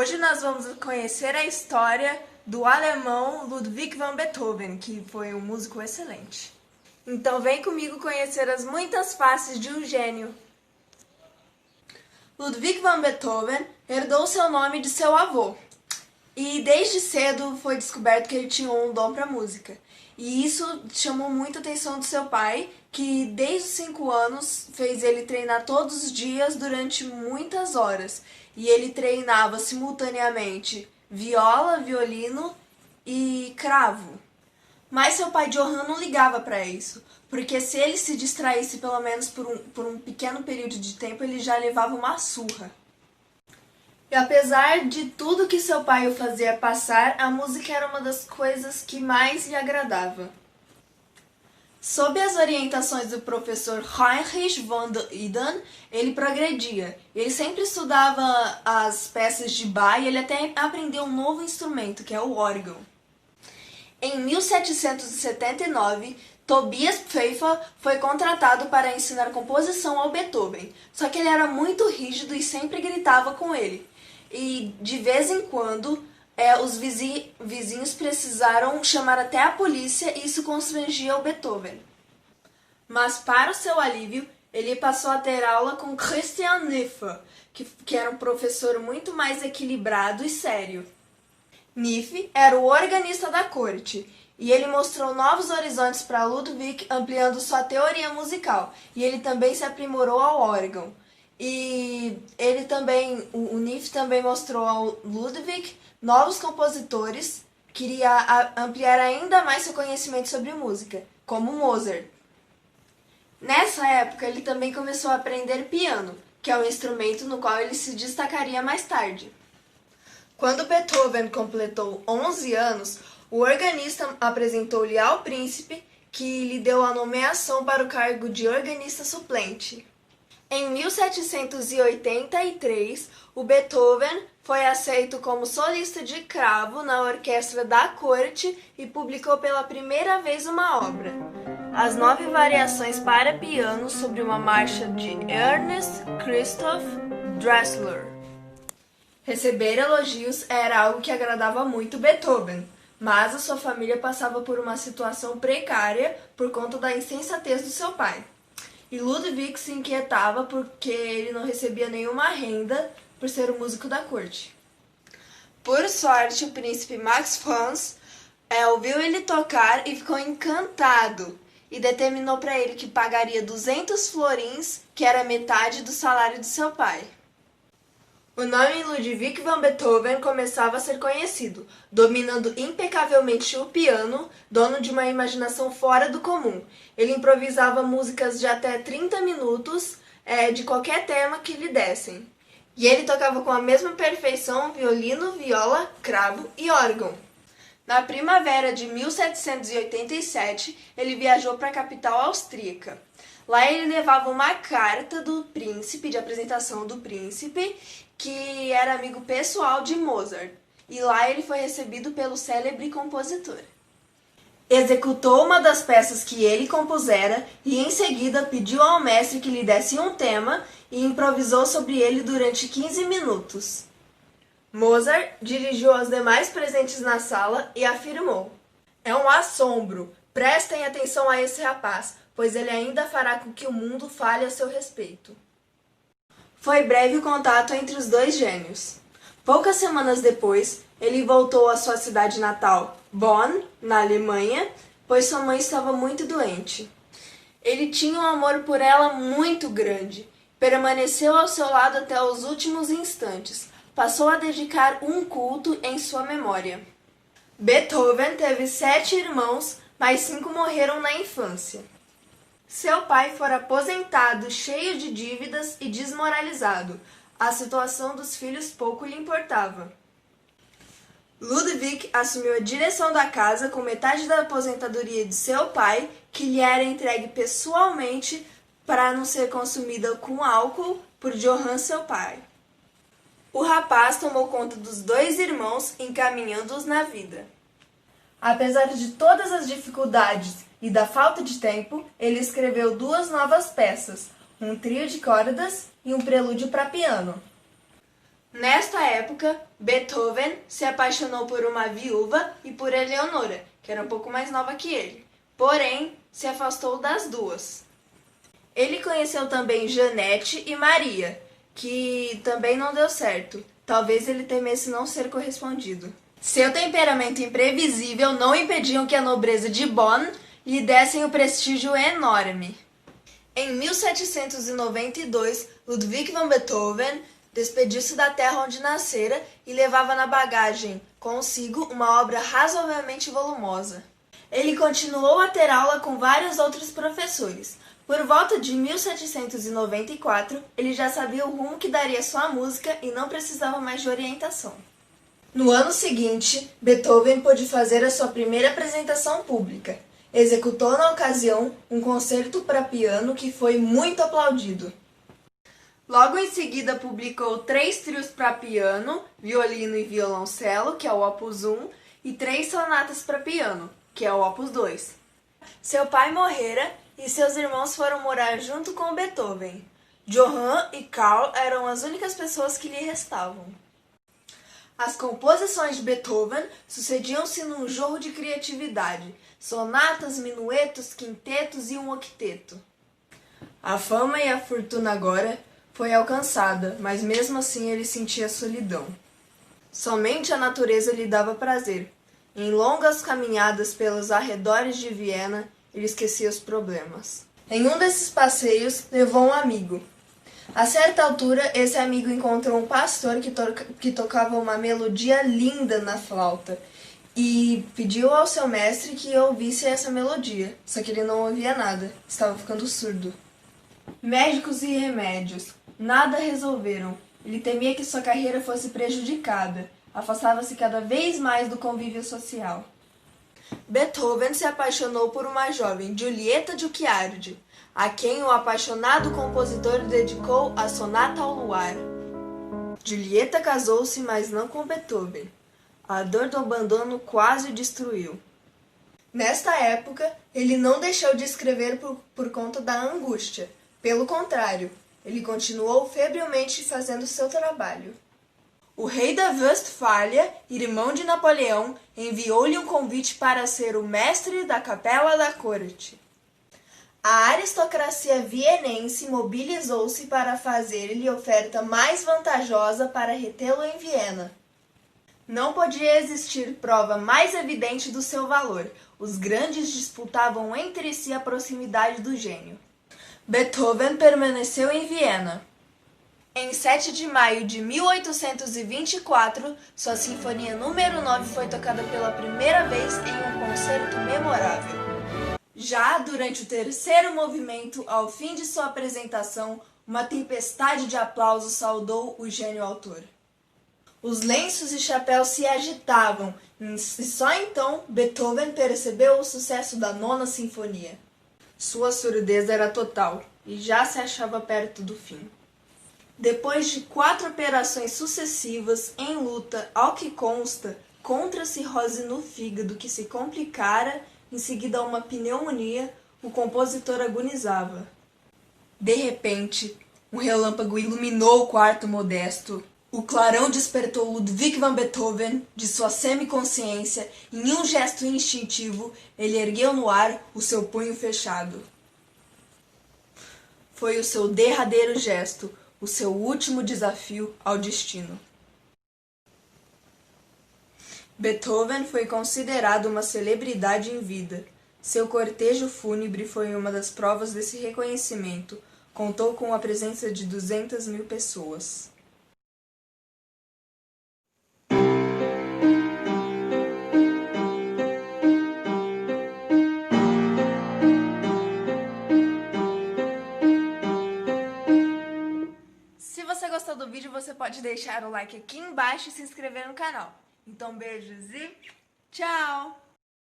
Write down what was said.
Hoje nós vamos conhecer a história do alemão Ludwig van Beethoven, que foi um músico excelente. Então vem comigo conhecer as muitas faces de um gênio. Ludwig van Beethoven herdou seu nome de seu avô. E desde cedo foi descoberto que ele tinha um dom para música. E isso chamou muita atenção do seu pai, que desde os 5 anos fez ele treinar todos os dias durante muitas horas. E ele treinava simultaneamente viola, violino e cravo. Mas seu pai Johann não ligava para isso, porque se ele se distraísse pelo menos por um pequeno período de tempo, ele já levava uma surra. E apesar de tudo que seu pai o fazia passar, a música era uma das coisas que mais lhe agradava. Sob as orientações do professor Heinrich von der Iden, ele progredia. Ele sempre estudava as peças de Bach e ele até aprendeu um novo instrumento, que é o órgão. Em 1779, Tobias Pfeffer foi contratado para ensinar composição ao Beethoven, só que ele era muito rígido e sempre gritava com ele. E de vez em quando, os vizinhos precisaram chamar até a polícia e isso constrangia o Beethoven. Mas para o seu alívio, ele passou a ter aula com Christian Niffer, que era um professor muito mais equilibrado e sério. Niffer era o organista da corte, e ele mostrou novos horizontes para Ludwig, ampliando sua teoria musical, e ele também se aprimorou ao órgão. E o Niffer também mostrou ao Ludwig novos compositores, queria ampliar ainda mais seu conhecimento sobre música, como Mozart. Nessa época, ele também começou a aprender piano, que é um instrumento no qual ele se destacaria mais tarde. Quando Beethoven completou 11 anos, o organista apresentou-lhe ao príncipe, que lhe deu a nomeação para o cargo de organista suplente. Em 1783, o Beethoven foi aceito como solista de cravo na orquestra da corte e publicou pela primeira vez uma obra, As 9 Variações para Piano sobre uma marcha de Ernst Christoph Dressler. Receber elogios era algo que agradava muito Beethoven, mas a sua família passava por uma situação precária por conta da insensatez do seu pai. E Ludwig se inquietava porque ele não recebia nenhuma renda por ser o músico da corte. Por sorte, o príncipe Max Franz ouviu ele tocar e ficou encantado e determinou para ele que pagaria 200 florins, que era metade do salário de seu pai. O nome Ludwig van Beethoven começava a ser conhecido, dominando impecavelmente o piano, dono de uma imaginação fora do comum. Ele improvisava músicas de até 30 minutos de qualquer tema que lhe dessem. E ele tocava com a mesma perfeição violino, viola, cravo e órgão. Na primavera de 1787, ele viajou para a capital austríaca. Lá ele levava uma carta do príncipe, de apresentação do príncipe, que era amigo pessoal de Mozart, e lá ele foi recebido pelo célebre compositor. Executou uma das peças que ele compusera e em seguida pediu ao mestre que lhe desse um tema e improvisou sobre ele durante 15 minutos. Mozart dirigiu aos demais presentes na sala e afirmou: "É um assombro, prestem atenção a esse rapaz, pois ele ainda fará com que o mundo fale a seu respeito." Foi breve o contato entre os dois gênios. Poucas semanas depois, ele voltou à sua cidade natal, Bonn, na Alemanha, pois sua mãe estava muito doente. Ele tinha um amor por ela muito grande, permaneceu ao seu lado até os últimos instantes, passou a dedicar um culto em sua memória. Beethoven teve 7 irmãos, mas 5 morreram na infância. Seu pai fora aposentado, cheio de dívidas e desmoralizado. A situação dos filhos pouco lhe importava. Ludwig assumiu a direção da casa com metade da aposentadoria de seu pai, que lhe era entregue pessoalmente para não ser consumida com álcool por Johann, seu pai. O rapaz tomou conta dos 2 irmãos, encaminhando-os na vida. Apesar de todas as dificuldades e da falta de tempo, ele escreveu 2 novas peças, um trio de cordas e um prelúdio para piano. Nesta época, Beethoven se apaixonou por uma viúva e por Eleonora, que era um pouco mais nova que ele. Porém, se afastou das duas. Ele conheceu também Janete e Maria, que também não deu certo. Talvez ele temesse não ser correspondido. Seu temperamento imprevisível não impediam que a nobreza de Bonn lhe dessem o prestígio enorme. Em 1792, Ludwig van Beethoven despediu-se da terra onde nascera e levava na bagagem consigo uma obra razoavelmente volumosa. Ele continuou a ter aula com vários outros professores. Por volta de 1794, ele já sabia o rumo que daria sua música e não precisava mais de orientação. No ano seguinte, Beethoven pôde fazer a sua primeira apresentação pública. Executou na ocasião um concerto para piano que foi muito aplaudido. Logo em seguida publicou 3 trios para piano, violino e violoncelo, que é o Opus 1, e 3 sonatas para piano, que é o Opus 2. Seu pai morrera e seus irmãos foram morar junto com Beethoven. Johann e Karl eram as únicas pessoas que lhe restavam. As composições de Beethoven sucediam-se num jorro de criatividade, sonatas, minuetos, quintetos e um octeto. A fama e a fortuna agora foi alcançada, mas mesmo assim ele sentia solidão. Somente a natureza lhe dava prazer. Em longas caminhadas pelos arredores de Viena, ele esquecia os problemas. Em um desses passeios, levou um amigo. A certa altura, esse amigo encontrou um pastor que tocava uma melodia linda na flauta e pediu ao seu mestre que ouvisse essa melodia, só que ele não ouvia nada, estava ficando surdo. Médicos e remédios, nada resolveram. Ele temia que sua carreira fosse prejudicada, afastava-se cada vez mais do convívio social. Beethoven se apaixonou por uma jovem, Giulietta Guicciardi, a quem o apaixonado compositor dedicou a Sonata ao Luar. Giulietta casou-se, mas não com Beethoven. A dor do abandono quase o destruiu. Nesta época, ele não deixou de escrever por conta da angústia. Pelo contrário, ele continuou febrilmente fazendo seu trabalho. O rei da Westfália, irmão de Napoleão, enviou-lhe um convite para ser o mestre da capela da corte. A aristocracia vienense mobilizou-se para fazer-lhe oferta mais vantajosa para retê-lo em Viena. Não podia existir prova mais evidente do seu valor. Os grandes disputavam entre si a proximidade do gênio. Beethoven permaneceu em Viena. Em 7 de maio de 1824, sua Sinfonia número 9 foi tocada pela primeira vez em um concerto memorável. Já durante o terceiro movimento, ao fim de sua apresentação, uma tempestade de aplausos saudou o gênio autor. Os lenços e chapéus se agitavam, e só então Beethoven percebeu o sucesso da Nona Sinfonia. Sua surdez era total, e já se achava perto do fim. Depois de 4 operações sucessivas, em luta, ao que consta, contra a cirrose no fígado que se complicara, em seguida a uma pneumonia, o compositor agonizava. De repente, um relâmpago iluminou o quarto modesto. O clarão despertou Ludwig van Beethoven de sua semiconsciência e, em um gesto instintivo, ele ergueu no ar o seu punho fechado. Foi o seu derradeiro gesto, o seu último desafio ao destino. Beethoven foi considerado uma celebridade em vida. Seu cortejo fúnebre foi uma das provas desse reconhecimento. Contou com a presença de 200.000 pessoas. Se você gostou do vídeo, você pode deixar o like aqui embaixo e se inscrever no canal. Então, beijos e tchau!